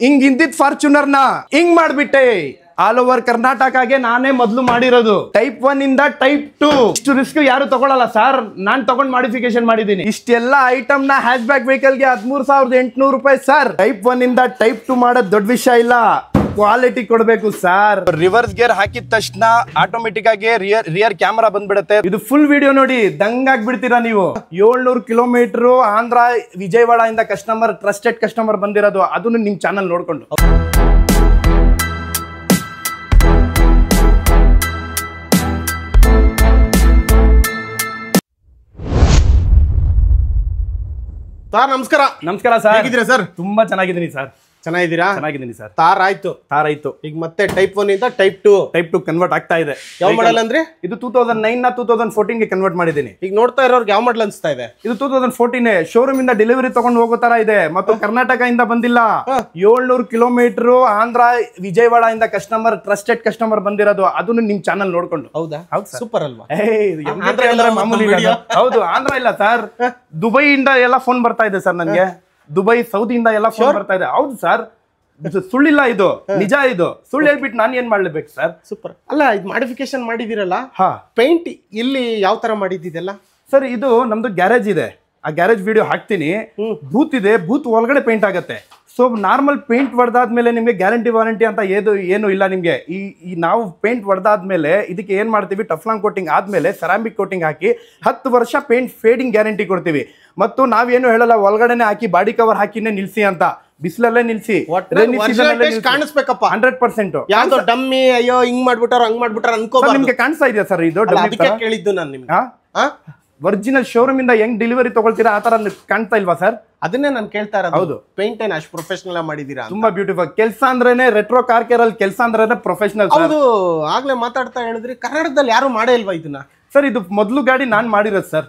ಹಿಂಗಿಂದಿದ್ Fortuner ನ ಹಿಂಗ್ ಮಾಡ್ಬಿಟ್ಟೆ. ಆಲ್ ಓವರ್ ಕರ್ನಾಟಕಗೆ ನಾನೇ ಮೊದಲು ಮಾಡಿರೋದು. ಟೈಪ್ 1 ಇಂದ ಟೈಪ್ 2 ಇಷ್ಟು ರಿಸ್ಕ್ ಯಾರು ತಗೊಳ್ಳಲ್ಲ ಸರ್. ನಾನ್ ತಗೊಂಡ್ ಮಾಡಿಫಿಕೇಶನ್ ಮಾಡಿದೀನಿ. ಇಷ್ಟೆಲ್ಲ ಐಟಮ್ ನ ಹ್ಯಾಚ್ ಬ್ಯಾಕ್ ವೆಹಿಕಲ್ ಗೆ 13,800 ರೂಪಾಯಿ ಸರ್. ಟೈಪ್ 1 ಇಂದ ಟೈಪ್ 2 ಮಾಡೋದು ದೊಡ್ಡ ವಿಷಯ ಇಲ್ಲ, ಕ್ವಾಲಿಟಿ ಕೊಡಬೇಕು ಸರ್. ರಿವರ್ಸ್ ಗೇರ್ ಹಾಕಿದ ತಕ್ಷಣ ಆಟೋಮೆಟಿಕ್ ಆಗಿ ರಿಯರ್ ಕ್ಯಾಮರಾ ಬಂದ್ಬಿಡುತ್ತೆ. ಇದು ಫುಲ್ ವಿಡಿಯೋ ನೋಡಿ ದಂಗಾಗ್ ಬಿಡ್ತೀರಾ ನೀವು. 700 ಕಿಲೋಮೀಟರ್ ಆಂಧ್ರ ವಿಜಯವಾಡ ಇಂದ ಕಸ್ಟಮರ್, ಟ್ರಸ್ಟೆಡ್ ಕಸ್ಟಮರ್ ಬಂದಿರೋದು, ಅದನ್ನು ನಿಮ್ ಚಾನಲ್ ನೋಡ್ಕೊಂಡು. ಸರ್ ನಮಸ್ಕಾರ. ನಮಸ್ಕಾರ ಸರ್. ಹೇಗಿದ್ದೀರಾ ಸರ್? ತುಂಬಾ ಚೆನ್ನಾಗಿದ್ದೀನಿ ಸರ್. ಚೆನ್ನಾಗಿದ್ದೀರಾ? ಚೆನ್ನಾಗಿದ್ದೀನಿ ಸರ್. ತಾರ್ ಆಯ್ತು. ಈಗ ಮತ್ತೆ ಟೈಪ್ 1 ಇಂದ ಟೈಪ್ 2 ಕನ್ವರ್ಟ್ ಆಗ್ತಾ ಇದೆ. ಯಾವ ಮಾಡಲ್ ಅಂದ್ರೆ? ಇದು 2009 ನ 2014 ಗೆ ಕನ್ವರ್ಟ್ ಮಾಡಿದ್ದೀನಿ. ಈಗ ನೋಡ್ತಾ ಇರೋರ್ಗೆ ಯಾವ ಮಾಡಲ್ ಅನ್ಸ್ತಾ ಇದೆ? ಇದು 2014 ಶೋರೂಮ್ ಇಂದ ಡೆಲಿವರಿ ತಗೊಂಡು ಹೋಗೋ ತರ ಇದೆ. ಮತ್ತು ಕರ್ನಾಟಕ ಇಂದ ಬಂದಿಲ್ಲ. 700 ಕಿಲೋಮೀಟರ್ ಆಂಧ್ರ ವಿಜಯವಾಡ ಇಂದ ಕಸ್ಟಮರ್, ಟ್ರಸ್ಟೆಡ್ ಕಸ್ಟಮರ್ ಬಂದಿರೋದು, ಅದನ್ನು ನಿಮ್ ಚಾನಲ್ ನೋಡ್ಕೊಂಡು. ಹೌದಾ? ಸೂಪರ್ ಅಲ್ವಾ? ಮಾಮೂಲಿ ಇಲ್ಲ. ಹೌದು, ಆಂಧ್ರ ಇಲ್ಲ ಸರ್. ದುಬೈ ಇಂದ ಎಲ್ಲ ಫೋನ್ ಬರ್ತಾ ಇದೆ ಸರ್ ನನ್ಗೆ. ದುಬೈ, ಸೌದಿಯಿಂದ ಎಲ್ಲ ಫೋನ್ ಬರ್ತಾ ಇದೆ. ಹೌದು ಸರ್, ಸುಳ್ಳಿಲ್ಲ, ಇದು ನಿಜ. ಇದು ಸುಳ್ಳು ಹೇಳ್ಬಿಟ್ಟು ನಾನು ಏನ್ ಮಾಡ್ಲೇಬೇಕು ಸರ್? ಸೂಪರ್ ಅಲ್ಲ, ಇದು ಮಾಡಿಫಿಕೇಶನ್ ಮಾಡಿದಿರಲ್ಲ, ಪೇಂಟ್ ಇಲ್ಲಿ ಯಾವ ತರ ಮಾಡಿದ್ದಿದೆಲ್ಲ ಸರ್? ಇದು ನಮ್ದು ಗ್ಯಾರೇಜ್ ಇದೆ, ಆ ಗ್ಯಾರೇಜ್ ವಿಡಿಯೋ ಹಾಕ್ತೀನಿ. ಬೂತ್ ಇದೆ, ಬೂತ್ ಒಳಗಡೆ ಪೇಂಟ್ ಆಗುತ್ತೆ. ಸೊ ನಾರ್ಮಲ್ ಪೇಂಟ್ ಹೊಡೆದಾದ್ಮೇಲೆ ನಿಮ್ಗೆ ಗ್ಯಾರಂಟಿ ವಾರಂಟಿ ಅಂತ ಏನು ಇಲ್ಲ ನಿಮ್ಗೆ. ಈ ನಾವು ಪೇಂಟ್ ಹೊಡೆದಾದ್ಮೇಲೆ ಇದಕ್ಕೆ ಏನ್ ಮಾಡ್ತೀವಿ, ಟಫ್ಲಾಂಗ್ ಕೋಟಿಂಗ್ ಆದ್ಮೇಲೆ ಸೆರಾಮಿಕ್ ಕೋಟಿಂಗ್ ಹಾಕಿ 10 ವರ್ಷ ಪೇಂಟ್ ಫೇಡಿಂಗ್ ಗ್ಯಾರಂಟಿ ಕೊಡ್ತೀವಿ. ಮತ್ತು ನಾವೇನು ಹೇಳಲ್ಲ, ಒಳಗಡೆನೆ ಹಾಕಿ ಬಾಡಿ ಕವರ್ ಹಾಕಿನೇ ನಿಲ್ಸಿ ಅಂತ. ಬಿಸಿಲಲ್ಲೇ ನಿಲ್ಸಿ, ಕಾಣಿಸ್ಬೇಕಪ್ಪ 100%. ಯಾವ್ದೋ ಡಮ್ಮಿ ಅಯ್ಯೋ ಹಿಂಗ್ ಮಾಡ್ಬಿಟ್ಟಾರ ಹಂಗ್ ಮಾಡ್ಬಿಟ್ಟಾರ ಅನ್ಕೋ. ನಿಮ್ಗೆ ಕಾಣಿಸ್ತಾ ಇದೆಯಾ ಸರ್ ಇದು? ಕೇಳಿದ್ದು ನಾನು ನಿಮ್ಗೆ. ಒರಿಜಿನಲ್ ಶೋರೂಮ್ ಇಂದ ಹೆಂಗ್ ಡೆಲಿವರಿ ತಗೊಳ್ತೀರಾ ಆ ತರ ಕಾಣ್ತಾ ಇಲ್ವಾ ಸರ್? ಅದನ್ನೇ ನಾನು ಕೇಳ್ತಾ ಇರೋದು. ಹೌದು, ಪೇಂಟ್ ಏನ್ ಅಷ್ಟು ಪ್ರೊಫೆಷನಲ್ ಮಾಡಿದೀರಾ? ತುಂಬಾ ಬ್ಯೂಟಿಫುಲ್ ಕೆಲಸ ಅಂದ್ರೇನೆ, ರೆಟ್ರೋ ಕಾರ್ ಕೇರ್ ಅಲ್ಲಿ ಕೆಲಸ ಅಂದ್ರೇನೆ ಪ್ರೊಫೆಷನಲ್. ಹೌದು, ಆಗ್ಲೇ ಮಾತಾಡ್ತಾ ಹೇಳಿದ್ರಿ ಕರ್ನಾಟಕದಲ್ಲಿ ಯಾರು ಮಾಡೇ ಇಲ್ವಾ ಇದನ್ನ? ಸರ್ ಇದು ಮೊದಲು ಗಾಡಿ ನಾನ್ ಮಾಡಿರೋದು ಸರ್.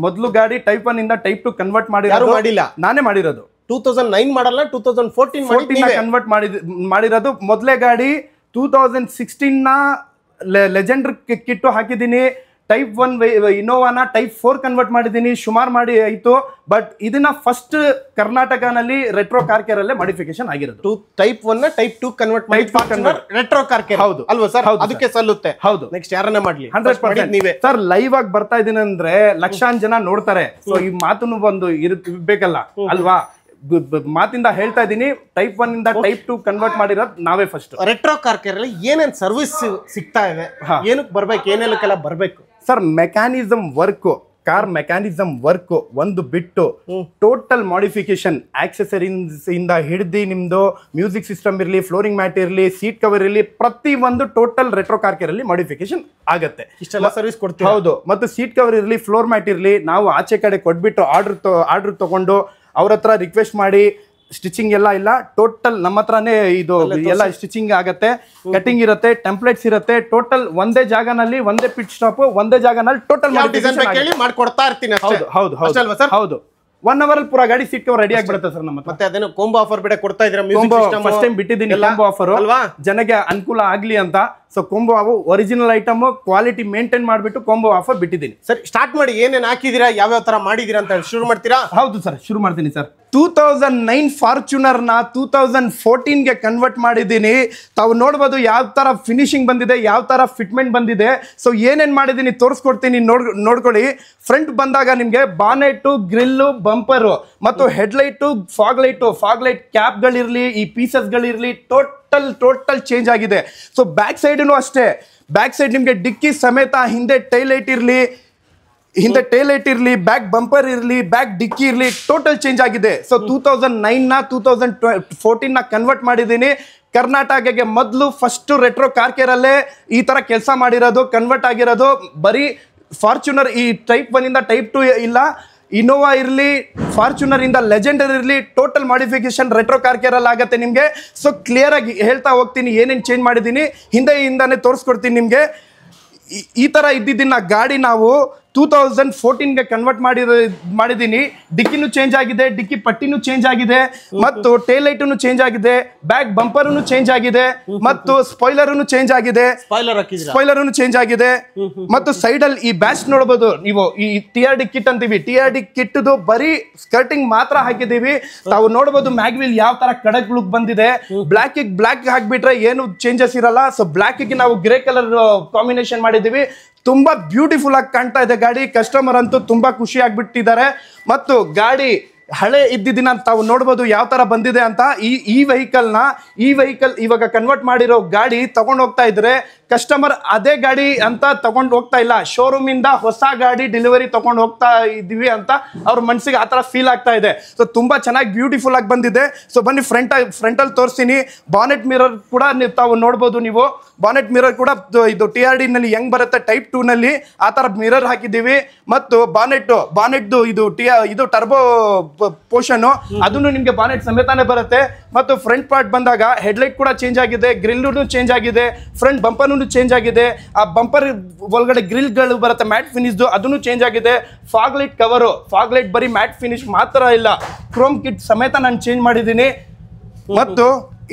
ಮೊದಲು ಗಾಡಿ ಟೈಪ್ 1 ಇಂದ ಟೈಪ್ 2 ಕನ್ವರ್ಟ್ ಮಾಡಿಲ್ಲ, ನಾನೇ ಮಾಡಿರೋದು. 2009 ಮಾಡಲ್ಲ, 2014 ಕನ್ವರ್ಟ್ ಮಾಡಿರೋದು. ಮೊದಲೇ ಗಾಡಿ 2016 ನ ಲೆಜೆಂಡರ್ ಕಿಟ್ಟು ಹಾಕಿದ್ದೀನಿ. ಟೈಪ್ 1 ಇನೋವಾನ ಟೈಪ್ 4 ಕನ್ವರ್ಟ್ ಮಾಡಿದ್ದೀನಿ. ಸುಮಾರು ಮಾಡಿ ಆಯ್ತು. ಬಟ್ ಇದನ್ನ ಫಸ್ಟ್ ಕರ್ನಾಟಕನಲ್ಲಿ ರೆಟ್ರೋ ಕಾರ್ ಕೇರ್ ಅಲ್ಲೇ ಮಾಡಿಫಿಕೇಶನ್ ಆಗಿರೋದು. ಟೈಪ್ 1 ನ type 2 convert retro car care. ಹೌದು ಅಲ್ವಾ ಸರ್? ಅದಕ್ಕೆ ಸಲ್ಲುತ್ತೆ. ಹೌದು, ನೆಕ್ಸ್ಟ್ ಯಾರನ್ನ ಮಾಡ್ಲಿ? 100% ನೀವೇ ಸರ್. ಲೈವ್ ಆಗಿ ಬರ್ತಾ ಇದೀನಿ ಅಂದ್ರೆ ಲಕ್ಷಾಂತರ ಜನ ನೋಡ್ತಾರೆ. ಸೊ ಈ ಮಾತನ್ನು ಬಂದು ಇರ್ಬೇಕಲ್ಲ ಅಲ್ವಾ? ಮಾತಿಂದ ಹೇಳ್ತಾ ಇದೀನಿ. ಟೈಪ್ 1 ಇಂದ ಟೈಪ್ 2 ಕನ್ವರ್ಟ್ ಮಾಡಿರೋದು ನಾವೇ ಫಸ್ಟ್. ರೆಟ್ರೋ ಕಾರ್ ಕೇರ್ ಅಲ್ಲಿ ಏನೇನ್ ಸರ್ವಿಸ್ ಸಿಗ್ತಾ ಇದೆ, ಏನಕ್ಕೆ ಬರ್ಬೇಕು, ಏನೆಲ್ಲಕ್ಕೆಲ್ಲ ಬರ್ಬೇಕು sir? Mechanism work, car mechanism work ಒಂದು ಬಿಟ್ಟು ಟೋಟಲ್ ಮಾಡಿಫಿಕೇಶನ್, ಆಕ್ಸೆಸರೀಸ್ ಇಂದ ಹಿಡಿದು ನಿಮ್ದು ಮ್ಯೂಸಿಕ್ ಸಿಸ್ಟಮ್ ಇರಲಿ, ಫ್ಲೋರಿಂಗ್ ಮ್ಯಾಟ್ ಇರಲಿ, ಸೀಟ್ ಕವರ್ ಇರಲಿ, ಪ್ರತಿ ಒಂದು ಟೋಟಲ್ ರೆಟ್ರೋ ಕಾರ್ ಕೇರ್ ಅಲ್ಲಿ ಮಾಡಿಫಿಕೇಶನ್ ಆಗುತ್ತೆ. ಇಷ್ಟೆಲ್ಲ ಸರ್ವಿಸ್ ಕೊಡ್ತೀವಿ. ಹೌದು, ಮತ್ತು ಸೀಟ್ ಕವರ್ ಇರಲಿ, ಫ್ಲೋರ್ ಮ್ಯಾಟ್ ಇರಲಿ, ನಾವು ಆಚೆ ಕಡೆ ಕೊಟ್ಬಿಟ್ಟು ಆರ್ಡರ್ ತಗೊಂಡು ಅವ್ರ ಹತ್ರ ರಿಕ್ವೆಸ್ಟ್ ಮಾಡಿ ಸ್ಟಿಚಿಂಗ್ ಎಲ್ಲ ಇಲ್ಲ. ಟೋಟಲ್ ನಮ್ಮ ಹತ್ರನೇ ಇದು ಎಲ್ಲ ಸ್ಟಿಚಿಂಗ್ ಆಗತ್ತೆ, ಕಟಿಂಗ್ ಇರುತ್ತೆ, ಟೆಂಪ್ಲೇಟ್ಸ್ ಇರುತ್ತೆ. ಟೋಟಲ್ ಒಂದೇ ಜಾಗನಲ್ಲಿ, ಒಂದೇ ಪಿಟ್ ಸ್ಟಾಪ್, ಒಂದೇ ಜಾಗನಲ್ಲಿ ಟೋಟಲ್ ಮಾಡ್ಕೊಡ್ತಾ ಇರ್ತೀನಿ. ಹೌದು, 1 ಅವರ್ ಅಲ್ಲಿ ಪೂರಾ ಗಾಡಿ ಸೀಟ್ ಕವರ್ ರೆಡಿ ಆಗಿಬಿಡುತ್ತೆ ಸರ್. ನಮ್ಮ ಮತ್ತೆ ಅದೇನೋ ಕಾಂಬೋ ಆಫರ್ ಬಿಡ ಕೊಡ್ತಾ ಇದ್ದೀರಾ? ಫಸ್ಟ್ ಟೈಮ್ ಬಿಟ್ಟಿದ್ದೀನಿ ಕಾಂಬೋ ಆಫರ್ ಅಲ್ವಾ, ಜನಕ್ಕೆ ಅನುಕೂಲ ಆಗ್ಲಿ ಅಂತ. So combo original item quality maintain ಮಾಡಿಬಿಟ್ಟು ಕಾಂಬೋ ಆಫರ್ ಬಿಟ್ಟಿದ್ದೀನಿ. ಸರ್ ಸ್ಟಾರ್ಟ್ ಮಾಡಿ, ಏನೇನ್ ಹಾಕಿದೀರಾ, ಯಾವ್ಯಾವ ತರ ಮಾಡಿದೀರಾ ಅಂತ ಶುರು ಮಾಡ್ತೀರಾ? ಹೌದು ಸರ್, ಶುರು ಮಾಡ್ತೀನಿ ಸರ್. 2009 ಫಾರ್ಚುನರ್ ನ 2014 ಗೆ ಕನ್ವರ್ಟ್ ಮಾಡಿದ್ದೀನಿ. ತಾವು ನೋಡ್ಬೋದು ಯಾವ ತರ ಫಿನಿಶಿಂಗ್ ಬಂದಿದೆ, ಯಾವ ತರ ಫಿಟ್ಮೆಂಟ್ ಬಂದಿದೆ. ಸೊ ಏನೇನ್ ಮಾಡಿದೀನಿ ತೋರಿಸ್ಕೊಡ್ತೀನಿ, ನೋಡ್ಕೊಳ್ಳಿ. ಫ್ರಂಟ್ ಬಂದಾಗ ನಿಮ್ಗೆ ಬಾನೆಟ್, ಗ್ರಿಲ್, ಬಂಪರ್ ಮತ್ತು ಹೆಡ್ಲೈಟ್, ಫಾಗ್ ಲೈಟ್ ಕ್ಯಾಪ್ಗಳಿರ್ಲಿ, ಈ ಪೀಸಸ್ಗಳಿರ್ಲಿ, ಟೋಟಲ್ ಚೇಂಜ್ ಆಗಿದೆ. ಸೊ ಬ್ಯಾಕ್ ಸೈಡ್ನು ಅಷ್ಟೇ. ಬ್ಯಾಕ್ ಸೈಡ್ ನಿಮ್ಗೆ ಡಿಕ್ಕಿ ಸಮೇತ, ಹಿಂದೆ ಟೈಲೈಟ್ ಇರ್ಲಿ, ಬ್ಯಾಕ್ ಬಂಪರ್ ಇರ್ಲಿ, ಬ್ಯಾಕ್ ಡಿಕ್ಕಿ ಇರ್ಲಿ, ಟೋಟಲ್ ಚೇಂಜ್ ಆಗಿದೆ. ಸೊ 2009 ನ 2014 ನ ಕನ್ವರ್ಟ್ ಮಾಡಿದ್ದೀನಿ. ಕರ್ನಾಟಕಕ್ಕೆ ಮೊದಲು ಫಸ್ಟ್ ರೆಟ್ರೋ ಕಾರ್ ಕೇರ್ ಅಲ್ಲೇ ಈ ತರ ಕೆಲಸ ಮಾಡಿರೋದು, ಕನ್ವರ್ಟ್ ಆಗಿರೋದು. ಬರೀ ಫಾರ್ಚುನರ್ ಈ ಟೈಪ್ 1 ಇಂದ ಟೈಪ್ 2 ಇಲ್ಲ, ಇನೋವಾ ಇರಲಿ, ಫಾರ್ಚುನರ್ ಇಂದ ಲೆಜೆಂಡರ್ ಇರಲಿ, total modification retro car care ಅಲ್ಲಿ ಆಗುತ್ತೆ ನಿಮ್ಗೆ. ಸೊ ಕ್ಲಿಯರ್ ಆಗಿ ಹೇಳ್ತಾ ಹೋಗ್ತೀನಿ ಏನೇನು ಚೇಂಜ್ ಮಾಡಿದ್ದೀನಿ, ಹಿಂದೆಯಿಂದಾನೆ ತೋರಿಸ್ಕೊಡ್ತೀನಿ ನಿಮ್ಗೆ. ಈ ತರ ಇದ್ದಿದ್ದನ್ನ ಗಾಡಿ ನಾವು 2014ಗೆ ಕನ್ವರ್ಟ್ ಮಾಡಿದೀನಿ. ಡಿಕ್ಕಿನೂ ಚೇಂಜ್ ಆಗಿದೆ, ಡಿಕ್ಕಿ ಪಟ್ಟಿನೂ ಚೇಂಜ್ ಆಗಿದೆ, ಮತ್ತು ಟೇಲ್ ಲೈಟನ್ನು ಚೇಂಜ್ ಆಗಿದೆ, ಬ್ಯಾಕ್ ಬಂಪರ್ನು ಚೇಂಜ್ ಆಗಿದೆ, ಮತ್ತು ಸ್ಪಾಯ್ಲರ್ನು ಚೇಂಜ್ ಆಗಿದೆ, ಸ್ಪಾಯ್ಲರ್ನು ಚೇಂಜ್ ಆಗಿದೆ. ಮತ್ತು ಸೈಡ್ ಅಲ್ಲಿ ಈ ಬ್ಯಾಚ್ ನೋಡಬಹುದು ನೀವು, ಈ TRD ಕಿಟ್ ಅಂತೀವಿ. TRD ಕಿಟ್ ಬರೀ ಸ್ಕರ್ಟಿಂಗ್ ಮಾತ್ರ ಹಾಕಿದೀವಿ. ತಾವು ನೋಡಬಹುದು ಮ್ಯಾಗ್ವಿಲ್ ಯಾವ ತರ ಕಡಕ್ ಲುಕ್ ಬಂದಿದೆ. ಬ್ಲಾಕ್ ಹಾಕ್ಬಿಟ್ರೆ ಏನು ಚೇಂಜಸ್ ಇರಲ್ಲ. ಸೊ ಬ್ಲಾಕ್ ಗೆ ನಾವು ಗ್ರೇ ಕಲರ್ ಕಾಂಬಿನೇಷನ್ ಮಾಡಿದೀವಿ. ತುಂಬಾ ಬ್ಯೂಟಿಫುಲ್ ಆಗಿ ಕಾಣ್ತಾ ಇದೆ ಗಾಡಿ. ಕಸ್ಟಮರ್ ಅಂತೂ ತುಂಬಾ ಖುಷಿ ಆಗ್ಬಿಟ್ಟಿದ್ದಾರೆ. ಮತ್ತು ಗಾಡಿ ಹಳೆ ಇದ್ದಿದ್ದಿನ ತಾವು ನೋಡ್ಬೋದು ಯಾವ ತರ ಬಂದಿದೆ ಅಂತ. ಈ ವೆಹಿಕಲ್ ಇವಾಗ ಕನ್ವರ್ಟ್ ಮಾಡಿರೋ ಗಾಡಿ ತಗೊಂಡ್ ಹೋಗ್ತಾ ಇದ್ರೆ ಕಸ್ಟಮರ್ ಅದೇ ಗಾಡಿ ಅಂತ ತಗೊಂಡ್ ಹೋಗ್ತಾ ಇಲ್ಲ, ಶೋರೂಮ್ ಇಂದ ಹೊಸ ಗಾಡಿ ಡೆಲಿವರಿ ತಗೊಂಡ್ ಹೋಗ್ತಾ ಇದೀವಿ ಅಂತ ಅವ್ರ ಮನ್ಸಿಗೆ ಆತರ ಫೀಲ್ ಆಗ್ತಾ ಇದೆ. ಸೊ ತುಂಬಾ ಚೆನ್ನಾಗಿ ಬ್ಯೂಟಿಫುಲ್ ಆಗಿ ಬಂದಿದೆ. ಸೊ ಬನ್ನಿ ಫ್ರಂಟಲ್ಲಿ ತೋರಿಸ್ತೀನಿ. ಬಾನೆಟ್ ಮಿರರ್ ಕೂಡ ತಾವು ನೋಡ್ಬೋದು. ನೀವು ಬಾನೆಟ್ ಮಿರರ್ ಕೂಡ ಇದು TRD ನಲ್ಲಿ ಹೆಂಗ್ ಬರುತ್ತೆ ಟೈಪ್ 2 ನಲ್ಲಿ ಆ ತರ ಮಿರರ್ ಹಾಕಿದೀವಿ. ಮತ್ತು ಬಾನೆಟ್ ಇದು ಟರ್ಬೋ ಪೋರ್ಷನ್ ಅದನ್ನು ನಿಮ್ಗೆ ಬಾನೆಟ್ ಸಮೇತಾನೆ ಬರುತ್ತೆ. ಮತ್ತು ಫ್ರಂಟ್ ಪಾರ್ಟ್ ಬಂದಾಗ ಹೆಡ್ಲೈಟ್ ಕೂಡ ಚೇಂಜ್ ಆಗಿದೆ, ಗ್ರಿಲ್ ಚೇಂಜ್ ಆಗಿದೆ, ಫ್ರಂಟ್ ಬಂಪರ್ ಚೇಂಜ್ ಆಗಿದೆ. ಆ ಬಂಪರ್ ಒಳಗಡೆ ಗ್ರಿಲ್ ಗಳು ಬರುತ್ತೆ ಮ್ಯಾಟ್ ಫಿನಿಶ್, ಅದನ್ನು ಚೇಂಜ್ ಆಗಿದೆ. Fog light cover, fog light ಬರೀ ಮ್ಯಾಟ್ ಫಿನಿಶ್ ಮಾತ್ರ ಇಲ್ಲ, ಕ್ರೋಮ್ ಕಿಟ್ ಸಮೇತ ನಾನು ಚೇಂಜ್ ಮಾಡಿದ್ದೀನಿ. ಮತ್ತು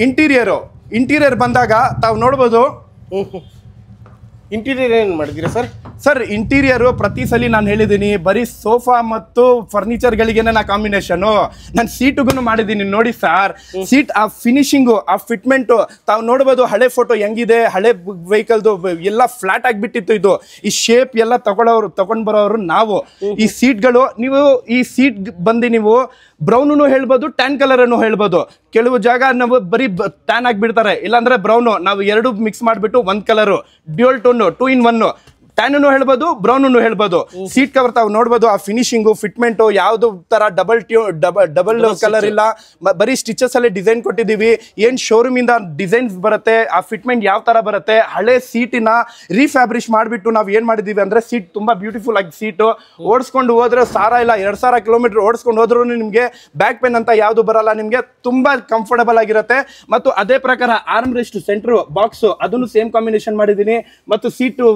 ಇಂಟೀರಿಯರ್ ಬಂದಾಗ ತಾವು ನೋಡ್ಬೋದು. ಇಂಟೀರಿಯರ್ ಏನು ಮಾಡಿದ್ದೀರಾ ಸರ್? ಇಂಟೀರಿಯರ್ ಪ್ರತಿ ಸಲ ನಾನು ಹೇಳಿದ್ದೀನಿ, ಬರೀ ಸೋಫಾ ಮತ್ತು ಫರ್ನಿಚರ್ ಗಳಿಗೆನೆ ನಾ ಕಾಂಬಿನೇಷನ್. ನಾನು ಸೀಟುಗೂ ಮಾಡಿದ್ದೀನಿ ನೋಡಿ ಸರ್. ಸೀಟ್ ಆ ಫಿನಿಶಿಂಗು, ಆ ಫಿಟ್ಮೆಂಟು ತಾವು ನೋಡ್ಬೋದು. ಹಳೆ ಫೋಟೋ ಹೆಂಗಿದೆ, ಹಳೆ ವೆಹಿಕಲ್ದು ಎಲ್ಲ ಫ್ಲಾಟ್ ಆಗಿಬಿಟ್ಟಿತ್ತು. ಇದು ಈ ಶೇಪ್ ಎಲ್ಲ ತಗೊಂಡ್ ಬರೋರು ನಾವು. ಈ ಸೀಟ್ಗಳು ನೀವು ಈ ಸೀಟ್ ಬಂದು ನೀವು ಬ್ರೌನು ಹೇಳ್ಬೋದು, ಟ್ಯಾನ್ ಕಲರ್ ಅನ್ನು ಹೇಳ್ಬೋದು. ಕೆಲವು ಜಾಗ ನಾವು ಬರೀ ಟ್ಯಾನ್ ಆಗಿಬಿಡ್ತಾರೆ, ಇಲ್ಲಾಂದ್ರೆ ಬ್ರೌನು. ನಾವು ಎರಡು ಮಿಕ್ಸ್ ಮಾಡಿಬಿಟ್ಟು ಒಂದ್ colour dual tone 2 in 1 tan ಹೇಳ್ಬೋದು, ಬ್ರೌನು ಹೇಳ್ಬೋದು. ಸೀಟ್ ಕವರ್ ತಾವು ನೋಡ್ಬೋದು. ಆ ಫಿನಿಶಿಂಗು, ಫಿಟ್ಮೆಂಟು ಯಾವ್ದು ತರ ಡಬಲ್ ಕಲರ್ ಇಲ್ಲ, ಬರೀ ಸ್ಟಿಚಸ್ ಅಲ್ಲೇ ಡಿಸೈನ್ ಕೊಟ್ಟಿದ್ದೀವಿ. ಏನ್ ಶೋರೂಮ್ ಇಂದ ಡಿಸೈನ್ಸ್ ಬರುತ್ತೆ, ಆ ಫಿಟ್ಮೆಂಟ್ ಯಾವ ತರ ಬರುತ್ತೆ. ಹಳೆ ಸೀಟಿನ ರೀಫ್ಯಾಬ್ರಿಷ್ ಮಾಡಿಬಿಟ್ಟು ನಾವು ಏನ್ ಮಾಡಿದೀವಿ ಅಂದ್ರೆ ಸೀಟ್ ತುಂಬಾ ಬ್ಯೂಟಿಫುಲ್ ಆಗಿ ಸೀಟು ಓಡಿಸ್ಕೊಂಡು ಹೋದ್ರೆ ಸಾರ ಇಲ್ಲ, 2000 ಕಿಲೋಮೀಟರ್ ಓಡಿಸ್ಕೊಂಡು ಹೋದ್ರೂ ನಿಮ್ಗೆ ಬ್ಯಾಕ್ ಪೇನ್ ಅಂತ ಯಾವ್ದು ಬರಲ್ಲ. ನಿಮ್ಗೆ ತುಂಬಾ ಕಂಫರ್ಟಬಲ್ ಆಗಿರುತ್ತೆ. ಮತ್ತು ಅದೇ ಪ್ರಕಾರ ಆರ್ಮ್ ರೆಸ್ಟ್ ಸೆಂಟ್ರ್ ಬಾಕ್ಸ್ ಅದನ್ನು ಸೇಮ್ ಕಾಂಬಿನೇಷನ್ ಮಾಡಿದೀನಿ. ಮತ್ತು ಸೀಟು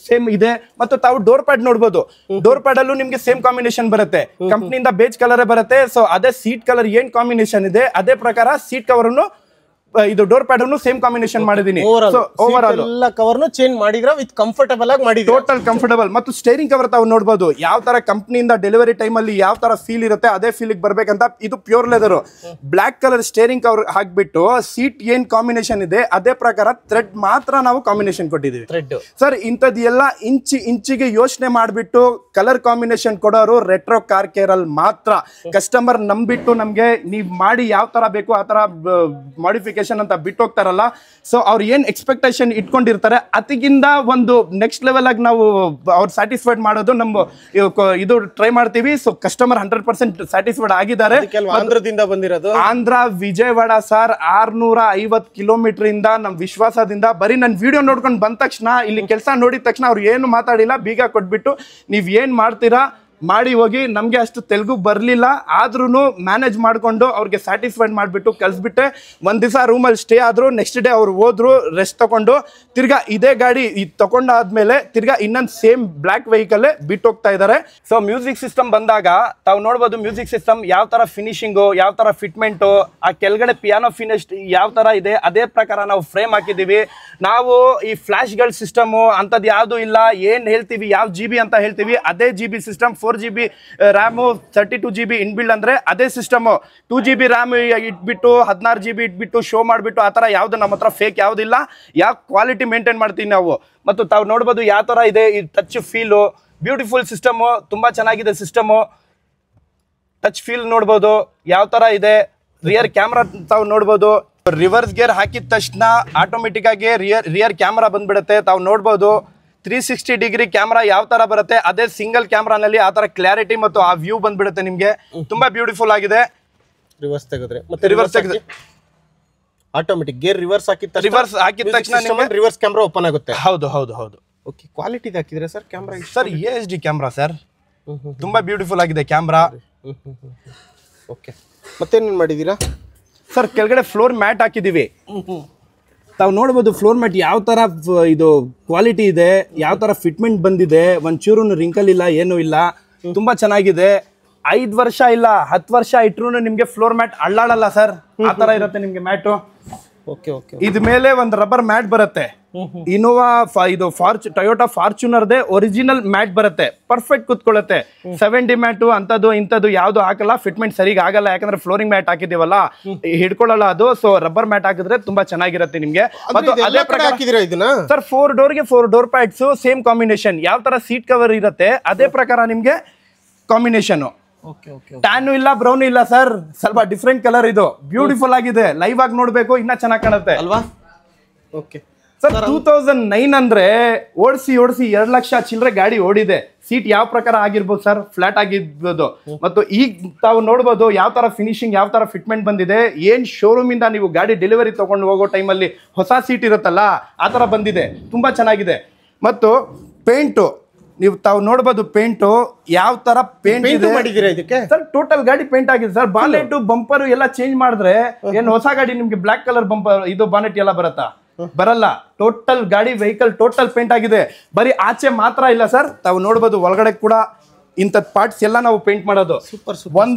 ಸೇಮ್ ಇದೆ. ಮತ್ತು ತಾವು ಡೋರ್ ಪ್ಯಾಡ್ ನೋಡಬಹುದು. ಡೋರ್ ಪ್ಯಾಡ್ ಅಲ್ಲೂ ನಿಮ್ಗೆ ಸೇಮ್ ಕಾಂಬಿನೇಷನ್ ಬರುತ್ತೆ, ಕಂಪ್ನಿಯಿಂದ ಬೇಜ್ ಕಲರ್ ಬರುತ್ತೆ. ಸೊ ಅದೇ ಸೀಟ್ ಕಲರ್ ಏನ್ ಕಾಂಬಿನೇಷನ್ ಇದೆ ಅದೇ ಪ್ರಕಾರ ಸೀಟ್ ಕವರ್ ಇದು ಡೋರ್ ಪ್ಯಾಡ್ ಅನ್ನು ಸೇಮ್ ಕಾಂಬಿನೇಷನ್ ಮಾಡಿದೀನಿ. ಓವರ್ ಆಲ್ ಎಲ್ಲ ಕವರ್ ಚೇಂಜ್ ಮಾಡಿದ್ರ ವಿತ್ ಕಂಫರ್ಟಬಲ್ ಆಗಿ ಮಾಡಿದ್ರಿ, ಟೋಟಲ್ ಕಂಫರ್ಟಬಲ್. ಮತ್ತು ಸ್ಟೇರಿಂಗ್ ಕವರ್ ತಾವು ನೋಡಬಹುದು ಯಾವ ತರ ಕಂಪ್ನಿಯಿಂದ ಡೆಲಿವರಿ ಟೈಮ್ ಅಲ್ಲಿ ಯಾವ ತರ ಫೀಲ್ ಇರುತ್ತೆ ಅದೇ ಫೀಲ್ ಬರ್ಬೇಕಂತ. ಇದು pure leather black colour steering cover ಹಾಕ್ಬಿಟ್ಟು ಸೀಟ್ ಏನ್ ಕಾಂಬಿನೇಷನ್ ಇದೆ ಅದೇ ಪ್ರಕಾರ ಥ್ರೆಡ್ ಮಾತ್ರ ನಾವು ಕಾಂಬಿನೇಷನ್ ಕೊಟ್ಟಿದೀವಿ ಸರ್. ಇಂಥದ್ದು ಎಲ್ಲ ಇಂಚಿಗೆ ಯೋಚನೆ ಮಾಡ್ಬಿಟ್ಟು ಕಲರ್ ಕಾಂಬಿನೇಷನ್ ಕೊಡೋರು ರೆಟ್ರೋ ಕಾರ್ ಕೇರ್ ಅಲ್ಲಿ ಮಾತ್ರ. ಕಸ್ಟಮರ್ ನಂಬಿಟ್ಟು ನಮ್ಗೆ ನೀವ್ ಮಾಡಿ ಯಾವ ತರ ಬೇಕು ಆ ತರ ಮಾಡಿಫಿಕೇಶನ್ ಅಂತ ಬಿಟ್ಟು ಹೋಗ್ತಾರಲ್ಲ. ಸೊ ಅವ್ರು ಏನ್ ಎಕ್ಸ್ಪೆಕ್ಟೇಷನ್ ಇಟ್ಕೊಂಡಿರ್ತಾರೆ ಅದಕ್ಕಿಂತ ಒಂದು ನೆಕ್ಸ್ಟ್ ಲೆವೆಲ್ ಆಗಿ ನಾವು ಅವ್ರು ಸ್ಯಾಟಿಸ್ಫೈಡ್ ಮಾಡೋದು ನಮ್ಮ ಇದು ಟ್ರೈ ಮಾಡ್ತೀವಿ. ಸೊ ಕಸ್ಟಮರ್ 100% ಸ್ಯಾಟಿಸ್ಫೈಡ್ ಆಗಿದ್ದಾರೆ. ಆಂಧ್ರದಿಂದ ಬಂದಿರೋದು, ಆಂಧ್ರ ವಿಜಯವಾಡ ಸರ್. 650 ಕಿಲೋಮೀಟರ್ ಇಂದ ನಮ್ ವಿಶ್ವಾಸದಿಂದ ಬರೀ ನನ್ನ ವಿಡಿಯೋ ನೋಡ್ಕೊಂಡು ಬಂದ ತಕ್ಷಣ, ಇಲ್ಲಿ ಕೆಲಸ ನೋಡಿದ ತಕ್ಷಣ ಅವ್ರು ಏನು ಮಾತಾಡಿಲ್ಲ, ಬೀಗ ಕೊಟ್ಬಿಟ್ಟು ನೀವ್ ಏನ್ ಮಾಡ್ತೀರಾ ಮಾಡಿ ಹೋಗಿ. ನಮ್ಗೆ ಅಷ್ಟು ತೆಲುಗು ಬರ್ಲಿಲ್ಲ ಆದ್ರೂ ಮ್ಯಾನೇಜ್ ಮಾಡ್ಕೊಂಡು ಅವ್ರಿಗೆ ಸ್ಯಾಟಿಸ್ಫೈಡ್ ಮಾಡ್ಬಿಟ್ಟು ಕಳ್ಸ್ಬಿಟ್ಟೆ. ಒಂದ್ ದಿವಸ ರೂಮಲ್ಲಿ ಸ್ಟೇ ಆದ್ರು, ನೆಕ್ಸ್ಟ್ ಡೇ ಅವ್ರು ಹೋದ್ರು ರೆಸ್ಟ್ ತಗೊಂಡು ತಿರ್ಗಾ ಇದೇ ಗಾಡಿ ತಗೊಂಡಾದ್ಮೇಲೆ ತಿರ್ಗಾ ಇನ್ನೊಂದು ಸೇಮ್ ಬ್ಲಾಕ್ ವೆಹಿಕಲ್ ಬಿಟ್ಟು ಹೋಗ್ತಾ ಇದಾರೆ. ಸೊ ಮ್ಯೂಸಿಕ್ ಸಿಸ್ಟಮ್ ಬಂದಾಗ ತಾವು ನೋಡ್ಬೋದು ಮ್ಯೂಸಿಕ್ ಸಿಸ್ಟಮ್ ಯಾವ ತರ ಫಿನಿಶಿಂಗು, ಯಾವ ತರ ಫಿಟ್ಮೆಂಟು, ಆ ಕೆಳಗಡೆ ಪಿಯಾನೋ ಫಿನಿಶ್ ಯಾವ ತರ ಇದೆ ಅದೇ ಪ್ರಕಾರ ನಾವು ಫ್ರೇಮ್ ಹಾಕಿದೀವಿ. ನಾವು ಈ ಫ್ಲಾಶ್ ಗಳ ಸಿಸ್ಟಮ್ ಅಂತದ್ ಯಾವ್ದು ಇಲ್ಲ. ಏನ್ ಹೇಳ್ತೀವಿ ಯಾವ GB ಅಂತ ಹೇಳ್ತೀವಿ ಅದೇ GB system. 4GB RAM, 32GB inbuilt ಅಂದ್ರೆ ಅದೇ ಸಿಸ್ಟಮ್. 2GB ರ್ಯಾಮ್ ಇಟ್ಬಿಟ್ಟು 16GB ಇಟ್ಬಿಟ್ಟು ಶೋ ಮಾಡ್ಬಿಟ್ಟು ಆ ತರ ಯಾವ್ದು ನಮ್ಮ ಹತ್ರ ಫೇಕ್ ಯಾವ್ದಿಲ್ಲ. ಯಾವ ಕ್ವಾಲಿಟಿ ಮೇಂಟೈನ್ ಮಾಡ್ತೀವಿ ನಾವು. ಮತ್ತು ತಾವು ನೋಡ್ಬೋದು ಯಾವ ತರ ಇದೆ ಈ ಟಚ್ ಫೀಲು. ಬ್ಯೂಟಿಫುಲ್ ಸಿಸ್ಟಮ್, ತುಂಬಾ ಚೆನ್ನಾಗಿದೆ ಸಿಸ್ಟಮ್. ಟಚ್ ಫೀಲ್ ನೋಡ್ಬೋದು ಯಾವ ತರ ಇದೆ. ರಿಯರ್ ಕ್ಯಾಮ್ರಾ ತಾವು ನೋಡ್ಬೋದು. ರಿವರ್ಸ್ ಗೇರ್ ಹಾಕಿದ ತಕ್ಷಣ ಆಟೋಮೆಟಿಕ್ ಆಗಿ ರಿಯರ್ ಕ್ಯಾಮ್ರಾ ಬಂದ್ಬಿಡುತ್ತೆ. ತಾವು ನೋಡ್ಬೋದು 360 ಡಿಗ್ರಿ ಕ್ಯಾಮ್ರಾ ಯಾವ ತರ ಬರುತ್ತೆ ಅದೇ ಸಿಂಗಲ್ ಕ್ಯಾಮ್ರಾನಲ್ಲಿ ಆ ತರ ಕ್ಲಾರಿಟಿ ಮತ್ತು ಆ ವ್ಯೂ ಬಂದ್ಬಿಡುತ್ತೆ ನಿಮ್ಗೆ. ತುಂಬಾ ಬ್ಯೂಟಿಫುಲ್ ಆಗಿದೆ. ರಿವರ್ಸ್ ತೆಗೆದ್ರೆ ಮತ್ತೆ ರಿವರ್ಸ್ ತೆಗೆದ್ರೆ ಆಟೋಮೆಟಿಕ್ ಗೇರ್ ರಿವರ್ಸ್ ಹಾಕಿದ ತಕ್ಷಣ ರಿವರ್ಸ್ ಕ್ಯಾಮ್ರಾ ಓಪನ್ ಆಗುತ್ತೆ. ಹೌದು ಹೌದು ಹೌದು. ಓಕೆ, ಕ್ವಾಲಿಟಿ ಹಾಕಿದ್ರೆ sir camera? Sir HD camera sir, ತುಂಬಾ ಬ್ಯೂಟಿಫುಲ್ ಆಗಿದೆ ಕ್ಯಾಮ್ರಾ. ಓಕೆ, ಮತ್ತೇನೇನು ಮಾಡಿದೀರಾ ಸರ್? ಕೆಳಗಡೆ ಫ್ಲೋರ್ ಮ್ಯಾಟ್ ಹಾಕಿದೀವಿ. ತಾವು ನೋಡ್ಬೋದು ಫ್ಲೋರ್ ಮ್ಯಾಟ್ ಯಾವ ತರ ಇದು ಕ್ವಾಲಿಟಿ ಇದೆ, ಯಾವ ತರ ಫಿಟ್ಮೆಂಟ್ ಬಂದಿದೆ, ಒಂಚೂರು ರಿಂಕಲ್ ಇಲ್ಲ, ಏನೂ ಇಲ್ಲ, ತುಂಬಾ ಚೆನ್ನಾಗಿದೆ. 5 ವರ್ಷ ಇಲ್ಲ 10 ವರ್ಷ ಇಟ್ರು ನಿಮ್ಗೆ ಫ್ಲೋರ್ ಮ್ಯಾಟ್ ಅಳ್ಳಾಡಲ್ಲ ಸರ್, ಆ ತರ ಇರುತ್ತೆ ನಿಮ್ಗೆ ಮ್ಯಾಟು. ಇದ್ ಮೇಲೆ ಒಂದು ರಬ್ಬರ್ ಮ್ಯಾಟ್ ಬರುತ್ತೆ. ಇನೋವಾ ಇದು ಟೊಯೋಟಾ ಫಾರ್ಚುನರ್ದೇ ಒರಿಜಿನಲ್ ಮ್ಯಾಟ್ ಬರುತ್ತೆ, ಪರ್ಫೆಕ್ಟ್ ಕುತ್ಕೊಳ್ಳುತ್ತೆ. 7D ಮ್ಯಾಟು ಅಂತದ್ದು ಇಂಥದ್ದು ಯಾವ್ದು ಹಾಕಲ್ಲ, ಫಿಟ್ಮೆಂಟ್ ಸರಿಗ ಆಗಲ್ಲ, ಯಾಕಂದ್ರೆ ಫ್ಲೋರಿಂಗ್ ಮ್ಯಾಟ್ ಹಾಕಿದೀವಲ್ಲ ಹಿಡ್ಕೊಳ್ಳಲ್ಲ ಅದು. ಸೊ ರಬ್ಬರ್ ಮ್ಯಾಟ್ ಹಾಕಿದ್ರೆ ತುಂಬಾ ಚೆನ್ನಾಗಿರುತ್ತೆ ನಿಮ್ಗೆ. ಮತ್ತು ಅದೇ ಪ್ರಕಾರ sir 4 ಡೋರ್ಗೆ 4 door pads same combination, ಯಾವ ತರ ಸೀಟ್ ಕವರ್ ಇರುತ್ತೆ ಅದೇ ಪ್ರಕಾರ ನಿಮ್ಗೆ ಕಾಂಬಿನೇಷನ್. ಟ್ಯಾನು ಇಲ್ಲ, ಬ್ರೌನ್ ಇಲ್ಲ ಸರ್, ಸ್ವಲ್ಪ ಡಿಫ್ರೆಂಟ್ ಕಲರ್ ಇದು, ಬ್ಯೂಟಿಫುಲ್ ಆಗಿದೆ. ಲೈವ್ ಆಗಿ ನೋಡ್ಬೇಕು, ಇನ್ನ ಚೆನ್ನಾಗಿ ಕಾಣುತ್ತೆ ಅಲ್ವಾ. ಸರ್ 2009 ಅಂದ್ರೆ ಓಡಿಸಿ 2 ಲಕ್ಷ ಚಿಲ್ಲರೆ ಗಾಡಿ ಓಡಿದೆ. ಸೀಟ್ ಯಾವ ಪ್ರಕಾರ ಆಗಿರ್ಬೋದು ಸರ್, ಫ್ಲಾಟ್ ಆಗಿರ್ಬೋದು. ಮತ್ತು ಈಗ ತಾವು ನೋಡ್ಬೋದು ಯಾವ ತರ ಫಿನಿಶಿಂಗ್, ಯಾವ ತರ ಫಿಟ್ಮೆಂಟ್ ಬಂದಿದೆ. ಏನ್ ಶೋರೂಮ್ ಇಂದ ನೀವು ಗಾಡಿ ಡೆಲಿವರಿ ತಗೊಂಡು ಹೋಗೋ ಟೈಮಲ್ಲಿ ಹೊಸ ಸೀಟ್ ಇರುತ್ತಲ್ಲ ಆ ತರ ಬಂದಿದೆ, ತುಂಬಾ ಚೆನ್ನಾಗಿದೆ. ಮತ್ತು ಪೇಂಟು ನೀವು ತಾವು ನೋಡ್ಬೋದು, ಪೇಂಟು ಯಾವ ತರ ಪೇಂಟ್ ಮಾಡಿದಿರ ಇದಕ್ಕೆ ಸರ್. ಟೋಟಲ್ ಗಾಡಿ ಪೇಂಟ್ ಆಗಿದೆ ಸರ್. ಬಾನೆಟ್ ಬಂಪರ್ ಎಲ್ಲ ಚೇಂಜ್ ಮಾಡಿದ್ರೆ ಏನ್ ಹೊಸ ಗಾಡಿ ನಿಮ್ಗೆ ಬ್ಲಾಕ್ ಕಲರ್ ಬಂಪರ್ ಇದು ಬಾನೆಟ್ ಎಲ್ಲ ಬರುತ್ತಾ? ಬರಲ್ಲ. ಟೋಟಲ್ ಗಾಡಿ ವೆಹಿಕಲ್ ಟೋಟಲ್ ಪೇಂಟ್ ಆಗಿದೆ. ಬರೀ ಆಚೆ ಮಾತ್ರ ಇಲ್ಲ ಸರ್, ತಾವು ನೋಡ್ಬೋದು ಒಳಗಡೆ ಕೂಡ ಇಂಥ ಪಾರ್ಟ್ಸ್ ಎಲ್ಲ ನಾವು ಪೇಂಟ್ ಮಾಡೋದು.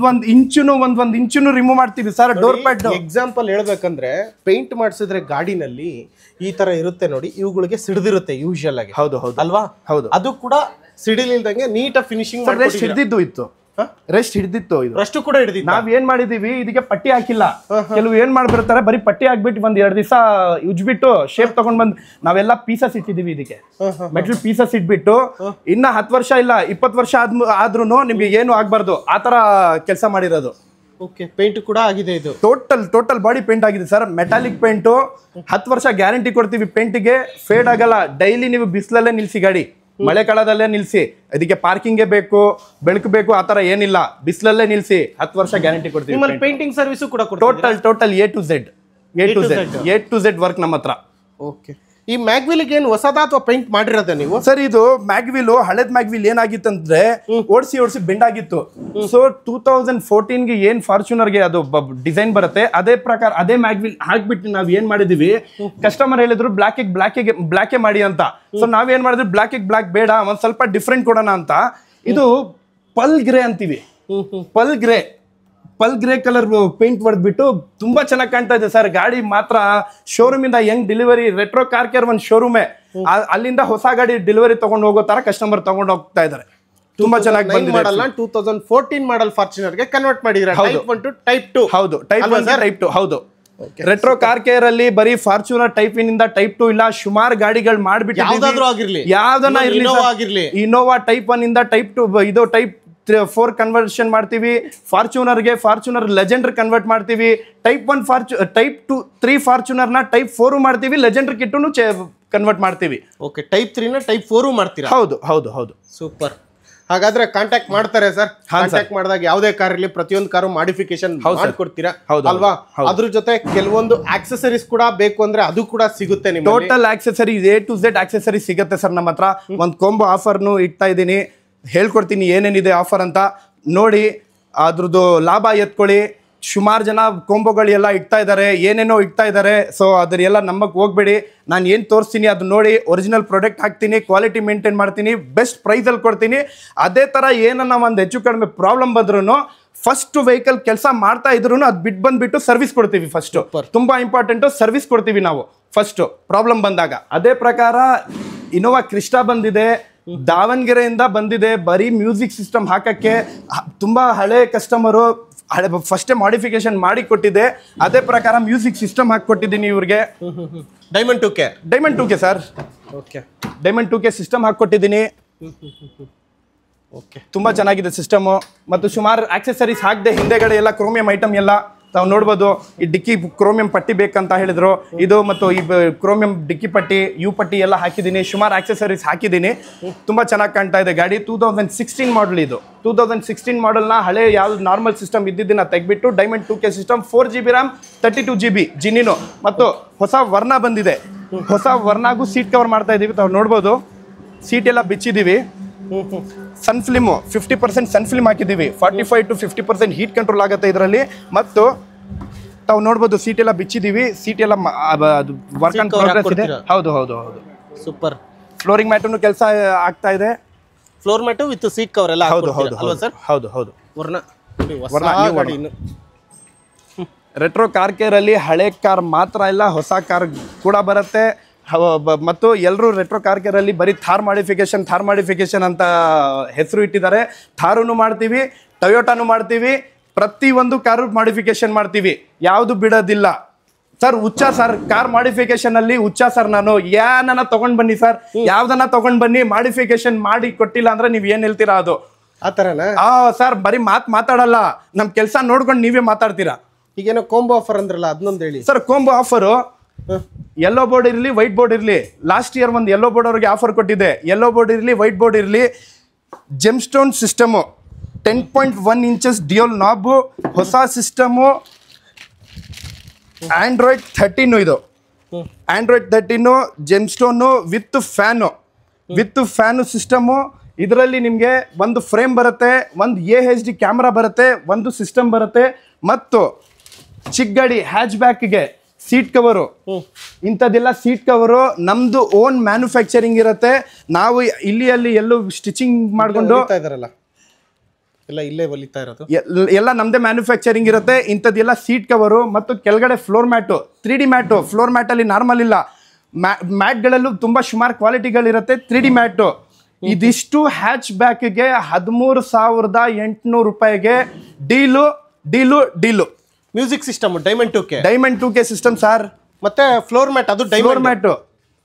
ಒಂದ್ ಇಂಚುನು ರಿಮೂವ್ ಮಾಡ್ತೀವಿ ಸರ್. ಡೋರ್ ಪ್ಯಾಡ್ ಎಕ್ಸಾಂಪಲ್ ಹೇಳ್ಬೇಕಂದ್ರೆ ಪೇಂಟ್ ಮಾಡಿಸಿದ್ರೆ ಗಾಡಿನಲ್ಲಿ ಈ ತರ ಇರುತ್ತೆ ನೋಡಿ, ಇವುಗಳಿಗೆ ಸಿಡಿದಿರುತ್ತೆ ಯೂಶುವಲ್ ಆಗಿ. ಹೌದು ಅಲ್ವಾ? ಹೌದು. ಅದು ಕೂಡ ಸಿಡಿಲಿಲ್ದಂಗೆ ನೀಟಾಗಿ ಫಿನಿಶಿಂಗ್ ಹಿಡಿದಿದ್ದು ಇತ್ತು, ರೆಸ್ಟ್ ಹಿಡಿದಿತ್ತು. ರೆಸ್ಟ್ ಕೂಡ ಹಿಡಿದಿತ್ತು. ನಾವ್ ಏನ್ ಮಾಡಿದೀವಿ, ಇದಕ್ಕೆ ಪಟ್ಟಿ ಹಾಕಿಲ್ಲ. ಕೆಲವು ಏನ್ ಮಾಡ್ಬಿಡ್ತಾರೆ, ಬರೀ ಪಟ್ಟಿ ಹಾಕ್ಬಿಟ್ಟು 1-2 ದಿವಸ ಉಜ್ಬಿಟ್ಟು ಶೇಪ್ ತಗೊಂಡ್ ಬಂದ್ ನಾವೆಲ್ಲ ಪೀಸಸ್ ಇಟ್ಟಿದೀವಿ ಇದಕ್ಕೆ. ಮೆಟಲ್ ಪೀಸಸ್ ಇಟ್ಬಿಟ್ಟು ಇನ್ನ 10 ವರ್ಷ ಇಲ್ಲ 20 ವರ್ಷ ಆದ್ರೂ ನಿಮ್ಗೆ ಏನು ಆಗ್ಬಾರ್ದು ಆ ತರ ಕೆಲಸ ಮಾಡಿರೋದು. ಪೇಂಟ್ ಕೂಡ ಆಗಿದೆ. ಇದು ಟೋಟಲ್ ಬಾಡಿ ಪೇಂಟ್ ಆಗಿದೆ ಸರ್. ಮೆಟಾಲಿಕ್ ಪೇಂಟು, 10 ವರ್ಷ ಗ್ಯಾರಂಟಿ ಕೊಡ್ತೀವಿ. ಪೇಂಟಿಗೆ ಫೇಡ್ ಆಗಲ್ಲ. ಡೈಲಿ ನೀವು ಬಿಸಿಲಲ್ಲೇ ನಿಲ್ಸಿ ಗಾಡಿ, ಮಳೆಗಾಲದಲ್ಲೇ ನಿಲ್ಸಿ. ಇದಕ್ಕೆ ಪಾರ್ಕಿಂಗ್ ಬೇಕು, ಬೆಳಕು ಬೇಕು, ಆತರ ಏನಿಲ್ಲ. ಬಿಸಿಲಲ್ಲೇ ನಿಲ್ಸಿ, 10 ವರ್ಷ ಗ್ಯಾರಂಟಿ ಕೊಡ್ತೀವಿ. ಪೇಂಟಿಂಗ್ ಸರ್ವಿಸ್ ಕೂಡ total A to Z work ನಮ್ಮ ಹತ್ರ. ಈ ಮ್ಯಾಗ್ವಿಲ್ ಏನು ಹೊಸದಾ ಅಥವಾ ಪೇಂಟ್ ಮಾಡಿರೋದ ನೀವು ಸರ್? ಇದು ಮ್ಯಾಗ್ವಿಲ್, ಹಳೇದ್ ಮ್ಯಾಗ್ವಿಲ್ ಏನಾಗಿತ್ತಂದ್ರೆ ಓಡಿಸಿ ಬೆಂಡ್ ಆಗಿತ್ತು. ಸೊ 2014ಗೆ ಏನ್ ಫಾರ್ಚುನರ್ಗೆ ಅದು ಡಿಸೈನ್ ಬರುತ್ತೆ ಅದೇ ಪ್ರಕಾರ ಅದೇ ಮ್ಯಾಗ್ವಿಲ್ ಹಾಕ್ಬಿಟ್ಟು ನಾವ್ ಏನ್ ಮಾಡಿದೀವಿ, ಕಸ್ಟಮರ್ ಹೇಳಿದ್ರು ಬ್ಲಾಕೆ ಮಾಡಿ ಅಂತ. ಸೊ ನಾವೇನ್ ಮಾಡಿದ್ವಿ, ಬ್ಲಾಕ್ ಬೇಡ, ಒಂದ್ ಸ್ವಲ್ಪ ಡಿಫ್ರೆಂಟ್ ಕೊಡೋಣ ಅಂತ ಇದು ಪಲ್ ಗ್ರೇ ಅಂತೀವಿ. ಪಲ್ ಗ್ರೇ ಕಲರ್ ಪೇಂಟ್ ಹೊಡೆದ್ಬಿಟ್ಟು ತುಂಬಾ ಚೆನ್ನಾಗಿ ಕಾಣ್ತಾ ಇದೆ ಸರ್. ಗಾಡಿ ಮಾತ್ರ ಶೋರೂಮ್ ಇಂದ ಹೆಂಗ್ ಡೆಲಿವರಿ, ರೆಟ್ರೋ ಕಾರ್ ಕೇರ್ ಒಂದು ಶೋರೂಮೇ, ಅಲ್ಲಿಂದ ಹೊಸ ಗಾಡಿ ಡೆಲಿವರಿ ತಗೊಂಡು ಹೋಗೋ ತರ ಕಸ್ಟಮರ್ ತಗೊಂಡು ಹೋಗ್ತಾ ಇದಾರೆ. ತುಂಬಾ ಚೆನ್ನಾಗಿ ಬಂದಿದೆ. 2014 ಮಾಡಲ್ ಫಾರ್ಚುನರ್ ಗೆ ಕನ್ವರ್ಟ್ ಮಾಡಿದ್ರೆ ಟೈಪ್ 1 ಟು ಟೈಪ್ 2. ಹೌದು, ಟೈಪ್ 1 ಟೈಪ್ 2. ಹೌದು. ರೆಟ್ರೋ ಕಾರ್ ಕೇರ್ ಅಲ್ಲಿ ಬರೀ ಫಾರ್ಚುನರ್ ಟೈಪ್ ಇಂದ ಟೈಪ್ 2 ಇಲ್ಲ, ಸುಮಾರು ಗಾಡಿಗಳು ಮಾಡ್ಬಿಟ್ಟು ಯಾವ್ದನ್ನ ಇರ್ಲಿ, ಇನೋವಾ ಟೈಪ್ 1 ಇಂದ ಟೈಪ್ 2 ಇದು ಟೈಪ್ 4 ಕನ್ವರ್ಷನ್ ಮಾಡ್ತೀವಿ. ಫಾರ್ಚುನರ್ ಲೆಜೆಂಡರ್ ಕನ್ವರ್ಟ್ ಮಾಡ್ತೀವಿ. ಟೈಪ್ 3 ಫಾರ್ಚುನರ್ ನ ಟೈಪ್ 4 ಮಾಡ್ತೀವಿ. ಲೆಜೆಂಡರ್ ಕಿಟ್ಟುನು ಕನ್ವರ್ಟ್ ಮಾಡ್ತೀವಿ. ಟೈಪ್ 3 ನ ಟೈಪ್ 4 ಮಾಡ್ತೀರಾ? ಹೌದು. ಸೂಪರ್. ಹಾಗಾದ್ರೆ ಕಾಂಟ್ಯಾಕ್ಟ್ ಮಾಡ್ತಾರೆ ಸರ್. ಕಾಂಟ್ಯಾಕ್ಟ್ ಮಾಡಿದಾಗ ಯಾವುದೇ ಕಾರ್ ಇರಲಿ ಪ್ರತಿಯೊಂದು ಕಾರು ಮಾಡಿಫಿಕೇಶನ್ ಮಾಡ್ಕೊಡ್ತೀರಾ ಅಲ್ವಾ? ಅದ್ರ ಜೊತೆ ಕೆಲವೊಂದು ಆಕ್ಸೆಸರೀಸ್ ಕೂಡ ಬೇಕು ಅಂದ್ರೆ ಅದು ಕೂಡ ಸಿಗುತ್ತೆ ನಿಮ್ಗೆ. Total accessory A to Z accessory ಸಿಗುತ್ತೆ ಸರ್ ನಮ್ಮ ಹತ್ರ. ಒಂದು ಕಾಂಬೋ ಆಫರ್ನು ಇಡ್ತಾ ಇದ್ದೀನಿ, ಹೇಳ್ಕೊಡ್ತೀನಿ ಏನೇನಿದೆ ಆಫರ್ ಅಂತ ನೋಡಿ. ಅದ್ರದ್ದು ಲಾಭ ಎತ್ಕೊಳ್ಳಿ. ಸುಮಾರು ಜನ ಕೊಂಬೋಗಳೆಲ್ಲ ಇಡ್ತಾ ಇದ್ದಾರೆ, ಏನೇನೋ ಇಡ್ತಾ ಇದ್ದಾರೆ. ಸೊ ಅದರೆಲ್ಲ ನಂಬಕ್ ಹೋಗ್ಬೇಡಿ. ನಾನು ಏನು ತೋರಿಸ್ತೀನಿ ಅದು ನೋಡಿ, ಒರಿಜಿನಲ್ ಪ್ರಾಡಕ್ಟ್ ಹಾಕ್ತೀನಿ, ಕ್ವಾಲಿಟಿ ಮೇಂಟೈನ್ ಮಾಡ್ತೀನಿ, ಬೆಸ್ಟ್ ಪ್ರೈಸಲ್ಲಿ ಕೊಡ್ತೀನಿ. ಅದೇ ಥರ ಏನನ್ನ ಒಂದು ಹೆಚ್ಚು ಕಡಿಮೆ ಪ್ರಾಬ್ಲಮ್ ಬಂದ್ರೂ ಫಸ್ಟ್ ವೆಹಿಕಲ್ ಕೆಲಸ ಮಾಡ್ತಾ ಇದ್ರು ಅದು ಬಂದ್ಬಿಟ್ಟು ಸರ್ವಿಸ್ ಕೊಡ್ತೀವಿ. ಫಸ್ಟ್ ತುಂಬಾ ಇಂಪಾರ್ಟೆಂಟು, ಸರ್ವಿಸ್ ಕೊಡ್ತೀವಿ ನಾವು ಫಸ್ಟ್ ಪ್ರಾಬ್ಲಮ್ ಬಂದಾಗ. ಅದೇ ಪ್ರಕಾರ ಇನೋವಾ ಕ್ರಿಸ್ಟಾ ಬಂದಿದೆ, ದಾವಣಗೆರೆಯಿಂದ ಬಂದಿದೆ. ಬರೀ ಮ್ಯೂಸಿಕ್ ಸಿಸ್ಟಮ್ ಹಾಕಕ್ಕೆ ತುಂಬಾ ಹಳೆ ಕಸ್ಟಮರು ಫಸ್ಟೇ ಮಾಡಿಫಿಕೇಶನ್ ಮಾಡಿ ಕೊಟ್ಟಿದೆ. ಅದೇ ಪ್ರಕಾರ ಮ್ಯೂಸಿಕ್ ಸಿಸ್ಟಮ್ ಹಾಕಿಕೊಟ್ಟಿದ್ದೀನಿ ಇವ್ರಿಗೆ. Diamond 2K sir. Diamond 2K system ಹಾಕಿಕೊಟ್ಟಿದ್ದೀನಿ. ತುಂಬಾ ಚೆನ್ನಾಗಿದೆ ಸಿಸ್ಟಮು. ಮತ್ತು ಸುಮಾರು ಆಕ್ಸೆಸರೀಸ್ ಹಾಕದೆ ಹಿಂದೆಗಡೆ ಎಲ್ಲ ಕ್ರೋಮಿಯಂ ಐಟಮ್ ಎಲ್ಲ ತಾವು ನೋಡ್ಬೋದು. ಈ ಡಿಕ್ಕಿ ಕ್ರೋಮಿಯಂ ಪಟ್ಟಿ ಬೇಕಂತ ಹೇಳಿದ್ರು, ಇದು ಮತ್ತು ಈ ಕ್ರೋಮಿಯಂ ಡಿಕ್ಕಿ ಪಟ್ಟಿ, ಯು ಪಟ್ಟಿ ಎಲ್ಲ ಹಾಕಿದ್ದೀನಿ. ಸುಮಾರು ಆಕ್ಸೆಸರೀಸ್ ಹಾಕಿದ್ದೀನಿ. ತುಂಬ ಚೆನ್ನಾಗಿ ಕಾಣ್ತಾ ಇದೆ ಗಾಡಿ. 2016 ಮಾಡಲ್ ಇದು. 2016 ಮಾಡಲ್ನ ಹಳೆ ಯಾವ್ದು ನಾರ್ಮಲ್ ಸಿಸ್ಟಮ್ ಇದ್ದಿದ್ದನ್ನ ತೆಗೆದ್ಬಿಟ್ಟು diamond 2K system 4GB RAM 32GB ಜಿನಿನು ಮತ್ತು ಹೊಸ ವರ್ಣ ಬಂದಿದೆ. ಹೊಸ ವರ್ಣಗೂ ಸೀಟ್ ಕವರ್ ಮಾಡ್ತಾ ಇದ್ದೀವಿ. ತಾವು ನೋಡ್ಬೋದು ಸೀಟ್ ಎಲ್ಲ ಬಿಚ್ಚಿದ್ದೀವಿ. ಸನ್ ಫಿಲ್ಮು 50% ಸನ್ ಫಿಲ್ಮ್ ಹಾಕಿದ್ದೀವಿ. 45 to 50% ಹೀಟ್ ಕಂಟ್ರೋಲ್ ಆಗುತ್ತೆ ಇದರಲ್ಲಿ. ಮತ್ತು ತಾವು ನೋಡ್ಬೋದು ಸೀಟ್ ಎಲ್ಲ ಬಿಚ್ಚಿದೀವಿ, ಸೀಟ್ ಎಲ್ಲ ವರ್ಕ್ ಆನ್ ಪ್ರೋಗ್ರೆಸ್ ಇದೆ. ಹೌದು ಹೌದು ಹೌದು, ಸೂಪರ್. ಫ್ಲೋರಿಂಗ್ ಮ್ಯಾಟನ್ನು ಕೆಲಸ ಆಗ್ತಾ ಇದೆ. Floor mat with seat cover ಎಲ್ಲ ಹೌದು ಹೌದು ಅಲ್ವಾ ಸರ್? ಹೌದು ಹೌದು. ಇನ್ನು ರೆಟ್ರೋ ಕಾರ್ ಕೇರ್ ಅಲ್ಲಿ ಹಳೆ ಕಾರ್ ಮಾತ್ರ ಇಲ್ಲ, ಹೊಸ ಕಾರ್ ಕೂಡ ಬರುತ್ತೆ. ಮತ್ತು ಎಲ್ಲರೂ ರೆಟ್ರೋ ಕಾರ್ ಕೇರ್ ಅಲ್ಲಿ ಬರೀ ಥಾರ್ ಮಾಡಿಫಿಕೇಶನ್ ಅಂತ ಹೆಸರು ಇಟ್ಟಿದ್ದಾರೆ. ಥಾರನ್ನು ಮಾಡ್ತೀವಿ, ಟೊಯೋಟಾನು ಮಾಡ್ತೀವಿ, ಪ್ರತಿಯೊಂದು ಕಾರು ಮಾಡಿಫಿಕೇಶನ್ ಮಾಡ್ತೀವಿ, ಯಾವುದು ಬಿಡೋದಿಲ್ಲ ಸರ್. ಸರ್ ಕಾರ್ ಮಾಡಿಫಿಕೇಶನ್ ಅಲ್ಲಿ ಸರ್ ನಾನು ಏನನ್ನ ತಗೊಂಡ್ ಬನ್ನಿ ಸರ್, ಯಾವ್ದನ್ನ ತಗೊಂಡ್ ಬನ್ನಿ, ಮಾಡಿಫಿಕೇಶನ್ ಮಾಡಿ ಕೊಟ್ಟಿಲ್ಲ ಅಂದ್ರೆ ನೀವ್ ಏನ್ ಹೇಳ್ತೀರಾ ಅದು ಆ ತರನ? ಸರ್ ಬರೀ ಮಾತಾಡಲ್ಲ, ನಮ್ ಕೆಲಸ ನೋಡ್ಕೊಂಡು ನೀವೇ ಮಾತಾಡ್ತೀರಾ. ಈಗೇನೋ ಕಾಂಬೋ ಆಫರ್ ಅಂದ್ರಲ್ಲ, ಅದನ್ನೊಂದು ಹೇಳಿ sir. Combo offer yellow board ಇರಲಿ, ವೈಟ್ ಬೋರ್ಡ್ ಇರಲಿ. ಲಾಸ್ಟ್ ಇಯರ್ ಒಂದು ಯೆಲ್ಲೋ ಬೋರ್ಡ್ ಅವ್ರಿಗೆ ಆಫರ್ ಕೊಟ್ಟಿದ್ದೆ. ಯೆಲ್ಲೋ ಬೋರ್ಡ್ ಇರಲಿ, ವೈಟ್ ಬೋರ್ಡ್ ಇರಲಿ, gemstone system 10.1 inches dual knob, ಹೊಸ ಸಿಸ್ಟಮು, ಆಂಡ್ರಾಯ್ಡ್ 13 ಇದು. Android 13 gemstone with fan system. ಇದರಲ್ಲಿ ನಿಮಗೆ ಒಂದು ಫ್ರೇಮ್ ಬರುತ್ತೆ, ಒಂದು AHD ಕ್ಯಾಮ್ರಾ ಬರುತ್ತೆ, ಒಂದು ಸಿಸ್ಟಮ್ ಬರುತ್ತೆ. ಮತ್ತು ಚಿಕ್ಕ ಗಾಡಿ ಹ್ಯಾಚ್ ಬ್ಯಾಕ್ಗೆ ಸೀಟ್ ಕವರು, ಇಂಥದ್ದೆಲ್ಲ ಸೀಟ್ ಕವರು ನಮ್ದು ಓನ್ ಮ್ಯಾನುಫ್ಯಾಕ್ಚರಿಂಗ್ ಇರುತ್ತೆ. ನಾವು ಇಲ್ಲಿ ಅಲ್ಲಿ ಎಲ್ಲೂ ಸ್ಟಿಚಿಂಗ್ ಮಾಡ್ಕೊಂಡು ಎಲ್ಲ ಇಲ್ಲೇ ಹೊಲಿತಾ ಇರೋದು, ಎಲ್ಲ ನಮ್ದೇ ಮ್ಯಾನುಫ್ಯಾಕ್ಚರಿಂಗ್ ಇರುತ್ತೆ. ಇಂಥದ್ದೆಲ್ಲ ಸೀಟ್ ಕವರು ಮತ್ತು ಕೆಳಗಡೆ floor mat, 3D mat. Floor ಮ್ಯಾಟಲ್ಲಿ ನಾರ್ಮಲ್ ಇಲ್ಲ, ಮ್ಯಾಟ್ಗಳಲ್ಲೂ ತುಂಬ ಸುಮಾರು ಕ್ವಾಲಿಟಿಗಳಿರುತ್ತೆ. 3D mat. ಇದಿಷ್ಟು ಹ್ಯಾಚ್ ಬ್ಯಾಕ್ಗೆ 13,800 ರೂಪಾಯಿಗೆ ಡೀಲು. Music system Diamond 2K system sir. ಮತ್ತೆ ಫ್ಲೋರ್ ಮ್ಯಾಟ್, ಅದು floor mat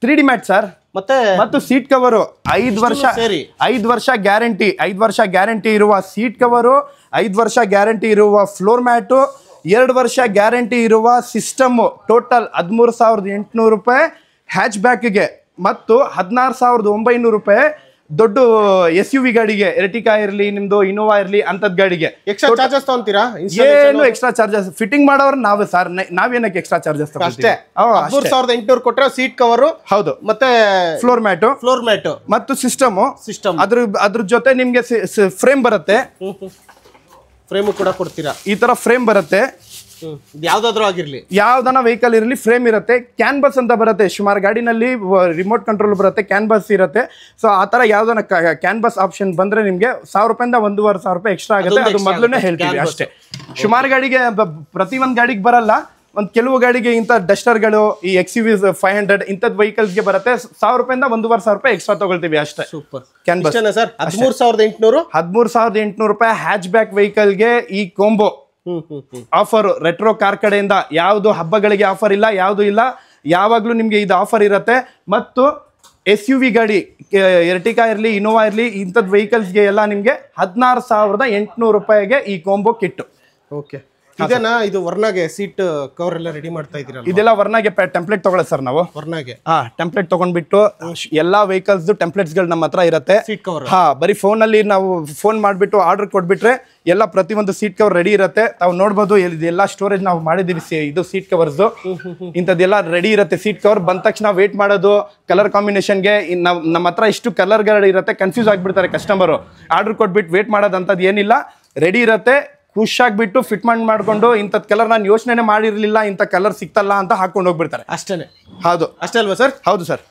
3D mat sir. ಮತ್ತು ಸೀಟ್ ಕವರು 5 ವರ್ಷ ಗ್ಯಾರಂಟಿ, 5 ವರ್ಷ ಗ್ಯಾರಂಟಿ ಇರುವ ಸೀಟ್ ಕವರು, 5 ವರ್ಷ ಗ್ಯಾರಂಟಿ ಇರುವ ಫ್ಲೋರ್ ಮ್ಯಾಟು, 2 ವರ್ಷ ಗ್ಯಾರಂಟಿ ಇರುವ ಸಿಸ್ಟಮು. ಟೋಟಲ್ 13,800 ರೂಪಾಯಿ ಹ್ಯಾಚ್ ಬ್ಯಾಕ್ಗೆ ಮತ್ತು 16,900 ರೂಪಾಯಿ ದೊಡ್ಡ SUV ಗಾಡಿಗೆ, ಎರ್ಟಿಕಾ ಇರಲಿ, ನಿಮ್ದು ಇನೋವಾ ಇರಲಿ, ಅಂತದ್ ಗಾಡಿಗೆ. ಎಕ್ಸ್ಟ್ರಾ ಚಾರ್ಜಸ್ ತಗೊಂತೀರಾ? ಏನು ಎಕ್ಸ್ಟ್ರಾ ಚಾರ್ಜಸ್? ಫಿಟ್ಟಿಂಗ್ ಮಾಡೋರು ನಾವೇ ಸರ್, ನಾವೇನಕ್ಕೆ ಎಕ್ಸ್ಟ್ರಾ ಚಾರ್ಜಸ್ ಅಷ್ಟೇ. 13,800 ಕೊಟ್ಟರೆ ಸೀಟ್ ಕವರು, ಹೌದು, ಮತ್ತೆ ಫ್ಲೋರ್ ಮ್ಯಾಟು ಮತ್ತು ಸಿಸ್ಟಮ್. ಅದ್ರ ಜೊತೆ ನಿಮ್ಗೆ ಫ್ರೇಮ್ ಬರುತ್ತೆ. ಫ್ರೇಮ್ ಕೂಡ ಕೊಡ್ತೀರಾ? ಈ ತರ ಫ್ರೇಮ್ ಬರುತ್ತೆ. ಯಾವ್ದಾದ್ರೂ ಆಗಿರ್ಲಿ, ಯಾವ್ದನ ವೆಹಿಕಲ್ ಇರಲಿ, ಫ್ರೇಮ್ ಇರುತ್ತೆ. ಕ್ಯಾನ್ಬಸ್ ಅಂತ ಬರುತ್ತೆ, ಸುಮಾರು ಗಾಡಿನಲ್ಲಿ ರಿಮೋಟ್ ಕಂಟ್ರೋಲ್ ಬರುತ್ತೆ, ಕ್ಯಾನ್ಬಸ್ ಇರುತ್ತೆ. ಸೊ ಆ ತರ ಯಾವ್ದನ ಕ್ಯಾನ್ಬಸ್ ಆಪ್ಷನ್ ಬಂದ್ರೆ ನಿಮ್ಗೆ 1,000 ರೂಪಾಯಿಂದ 1,500 ರೂಪಾಯಿ ಎಕ್ಸ್ಟ್ರಾ ಆಗುತ್ತೆ. ಅದು ಮೊದಲನೇ ಹೇಳ್ತೀವಿ ಅಷ್ಟೇ. ಸುಮಾರು ಗಾಡಿಗೆ, ಪ್ರತಿಯೊಂದು ಗಾಡಿಗೆ ಬರಲ್ಲ, ಒಂದು ಕೆಲವು ಗಾಡಿಗೆ ಇಂಥ ಡಸ್ಟರ್ಗಳು, ಈ XUV 500 ಇಂಥದ್ದು ವೆಹಿಕಲ್ಸ್ಗೆ ಬರುತ್ತೆ. 1,000 ರೂಪಾಯಿಂದ 1,500 ರೂಪಾಯಿ ಎಕ್ಸ್ಟ್ರಾ ತಗೊಳ್ತೀವಿ ಅಷ್ಟೇ. ಸೂಪರ್. ಕ್ಯಾನ್ಬಸ್ 13,800 ರೂಪಾಯಿ ಹ್ಯಾಚ್ ಬ್ಯಾಕ್ ವೆಹಿಕಲ್ಗೆ ಈ ಕಾಂಬೋ ಆಫರ್ ರೆಟ್ರೋ ಕಾರ್ ಕಡೆಯಿಂದ. ಯಾವುದು ಹಬ್ಬಗಳಿಗೆ ಆಫರ್ ಇಲ್ಲ, ಯಾವುದು ಇಲ್ಲ, ಯಾವಾಗಲೂ ನಿಮಗೆ ಇದು ಆಫರ್ ಇರುತ್ತೆ. ಮತ್ತು SUV ಗಾಡಿ, ಎರ್ಟಿಕಾ ಇರಲಿ, ಇನೋವಾ ಇರಲಿ, ಇಂಥದ್ದು ವೆಹಿಕಲ್ಸ್ಗೆ ಎಲ್ಲ ನಿಮಗೆ 16,800 ರೂಪಾಯಿಗೆ ಈ ಕಾಂಬೋ ಕಿಟ್ಟು. ಓಕೆ, ಇದನ್ನ ಇದು ವರ್ನಾಗೆ ಸೀಟ್ ಕವರ್ ಎಲ್ಲ ರೆಡಿ ಮಾಡ್ತಾ ಇದ್ದೀರಾ? ಇದೆಲ್ಲ ವರ್ನಾಗೆ ಟೆಂಪ್ಲೇಟ್ ತಗೊಳ್ಳಿ ಸರ್. ನಾವು ವರ್ನಾಗೆ ಟೆಂಪ್ಲೇಟ್ ತಗೊಂಡ್ಬಿಟ್ಟು ಎಲ್ಲಾ ವೆಹಿಕಲ್ಸ್ ಟೆಂಪ್ಲೇಟ್ಸ್ ಗಳು ನಮ್ಮ ಹತ್ರ ಇರುತ್ತೆ. ಸೀಟ್ ಕವರ್ ಬರೀ ಫೋನ್ ಅಲ್ಲಿ ನಾವು ಫೋನ್ ಮಾಡ್ಬಿಟ್ಟು ಆರ್ಡರ್ ಕೊಟ್ಬಿಟ್ರೆ ಎಲ್ಲ ಪ್ರತಿಯೊಂದು ಸೀಟ್ ಕವರ್ ರೆಡಿ ಇರುತ್ತೆ. ತಾವು ನೋಡ್ಬೋದು, ಎಲ್ಲ ಸ್ಟೋರೇಜ್ ನಾವು ಮಾಡಿದೀವಿ. ಇದು ಸೀಟ್ ಕವರ್ಸ್ ಇಂಥದ್ದೆಲ್ಲ ರೆಡಿ ಇರುತ್ತೆ. ಸೀಟ್ ಕವರ್ ಬಂದ ತಕ್ಷಣ ವೇಟ್ ಮಾಡೋದು ಕಲರ್ ಕಾಂಬಿನೇಷನ್ಗೆ. ನಮ್ಮ ಹತ್ರ ಇಷ್ಟು ಕಲರ್ಗಳು ಇರುತ್ತೆ, ಕನ್ಫ್ಯೂಸ್ ಆಗ್ಬಿಡ್ತಾರೆ ಕಸ್ಟಮರು. ಆರ್ಡರ್ ಕೊಟ್ಬಿಟ್ಟು ವೇಟ್ ಮಾಡೋದಂಥದ್ದು ಏನಿಲ್ಲ, ರೆಡಿ ಇರುತ್ತೆ. ಖುಷಿಯಾಗ್ಬಿಟ್ಟು ಫಿಟ್ ಮಾಡ್ಕೊಂಡು ಇಂಥದ್ ಕಲರ್ ನಾನು ಯೋಚನೆ ಮಾಡಿರ್ಲಿಲ್ಲ, ಇಂಥ ಕಲರ್ ಸಿಕ್ತಲ್ಲ ಅಂತ ಹಾಕೊಂಡು ಹೋಗ್ಬಿಡ್ತಾರೆ. ಅಷ್ಟೇ. ಹೌದು, ಅಷ್ಟೇ ಅಲ್ವಾ ಸರ್? ಹೌದು ಸರ್.